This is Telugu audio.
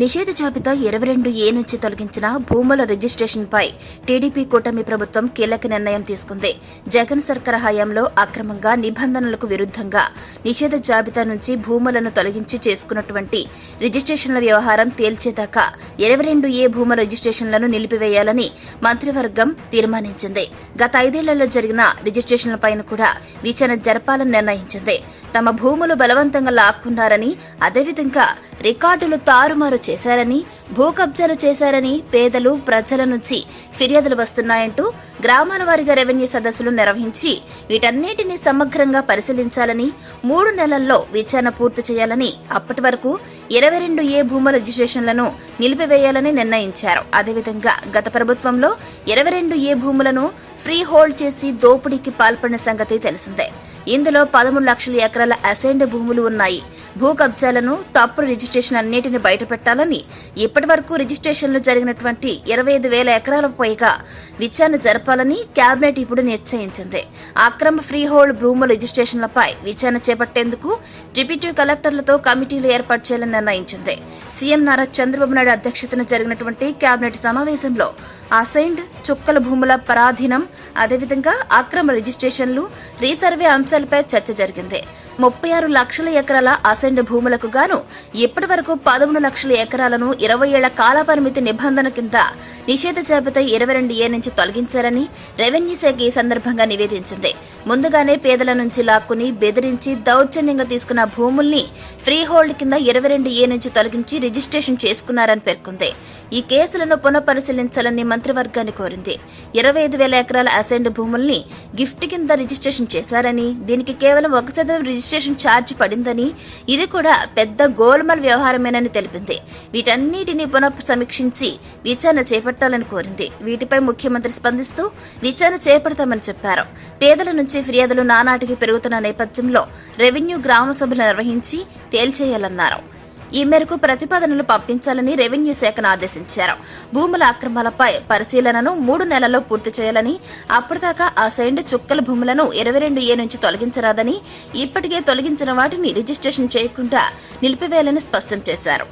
నిషేధ జాబితా 22A నుంచి తొలగించిన భూముల రిజిస్ట్రేషన్పై టీడీపీ కూటమి ప్రభుత్వం కీలక నిర్ణయం తీసుకుంది. జగన్ సర్కార్ హయాంలో అక్రమంగా నిబంధనలకు విరుద్ధంగా నిషేధ జాబితా నుంచి భూములను తొలగించి చేసుకున్నటువంటి రిజిస్ట్రేషన్ల వ్యవహారం తేల్చేదాకా 22A భూముల రిజిస్ట్రేషన్లను నిలిపివేయాలని మంత్రివర్గం తీర్మానించింది. గత 5 ఏళ్లలో జరిగిన రిజిస్ట్రేషన్లపైన కూడా విచారణ జరపాలని నిర్ణయించింది. తమ భూములు బలవంతంగా లాక్కున్నారని, అదేవిధంగా రికార్డులు తారుమారు చేశారని, భూ కబ్జాలు చేశారని పేదలు, ప్రజల నుంచి ఫిర్యాదులు వస్తున్నాయంటూ గ్రామాల వారీగా రెవెన్యూ సదస్సులు నిర్వహించి వీటన్నిటినీ సమగ్రంగా పరిశీలించాలని, 3 నెలల్లో విచారణ పూర్తి చేయాలని, అప్పటి వరకు 22A భూముల రిజిస్ట్రేషన్లను నిలిపివేయాలని నిర్ణయించారు. అదేవిధంగా గత ప్రభుత్వంలో 22A భూములను ఫ్రీ హోల్డ్ చేసి దోపిడీకి పాల్పడిన సంగతి తెలిసిందే. ఇందులో 13 లక్షల ఎకరాల అసైన్డ్ భూములు ఉన్నాయి. భూ కబ్జాలను, తప్పుడు రిజిస్ట్రేషన్ అన్నిటిని బయటపెట్టాలని, ఇప్పటి వరకు రిజిస్ట్రేషన్లు జరిగినటువంటి 25,000 ఎకరాలకు పైగా విచారణ జరపాలని కేబినెట్ ఇప్పుడు నిశ్చయించింది. అక్రమ ఫ్రీ హోల్డ్ భూముల రిజిస్ట్రేషన్లపై విచారణ చేపట్టేందుకు డిప్యూటీ కలెక్టర్లతో కమిటీలు ఏర్పాటు చేయాలని నిర్ణయించింది. సీఎం నారా చంద్రబాబు నాయుడు అధ్యక్షతన జరిగినటువంటి కేబినెట్ సమావేశంలో అసైన్డ్, చుక్కల భూముల పరాధీనం, అదేవిధంగా అక్రమ రిజిస్ట్రేషన్లు, రీసర్వే అంశాలపై చర్చ జరిగింది. 36 లక్షల ఎకరాల అసైన్డ్ భూములకు గాను ఇప్పటి వరకు 13 లక్షల ఎకరాలను 20 ఏళ్ల కాలపరిమితి నిబంధన కింద నిషేధ జాబితా 22A నుంచి తొలగించారని రెవెన్యూ శాఖ ఈ సందర్భంగా నివేదించింది. ముందుగానే పేదల నుంచి లాక్కుని బెదిరించి దౌర్జన్యంగా తీసుకున్న భూముల్ని ఫ్రీ హోల్డ్ కింద 22A నుంచి తొలగించి రిజిస్ట్రేషన్ చేసుకున్నారని పేర్కొంది. ఈ కేసులను పునఃపరిశీలించాలని మంత్రివర్గాన్ని కోరింది. 25,000 ఎకరాల అసైన్డ్ భూముల్ని గిఫ్ట్ కింద రిజిస్ట్రేషన్ చేశారని, దీనికి కేవలం 1% రిజిస్ట్రేషన్ ఛార్జ్ పడిందని, ఇది కూడా పెద్ద గోల్మాల్ వ్యవహారమేనని తెలిపింది. వీటన్నిటిని పునః సమీక్షించి విచారణ చేపట్టాలని కోరింది. వీటిపై ముఖ్యమంత్రి స్పందిస్తూ విచారణ చేపడతామని చెప్పారు. పేదల నుంచి ఫిర్యాదులు నానాటికి పెరుగుతున్న నేపథ్యంలో రెవెన్యూ గ్రామ సభలు నిర్వహించి తేల్చేయాలన్నారు. ఈ మేరకు ప్రతిపాదనలు పంపించాలని రెవెన్యూ శాఖను ఆదేశించారు. భూముల అక్రమాలపై పరిశీలనను 3 నెలల్లో పూర్తి చేయాలని, అప్పటిదాకా అసైన్డ్ చుక్కల భూములను 22A నుంచి తొలగించరాదని, ఇప్పటికే తొలగించిన వాటిని రిజిస్ట్రేషన్ చేయకుండా నిలిపివేయాలని స్పష్టం చేశారు.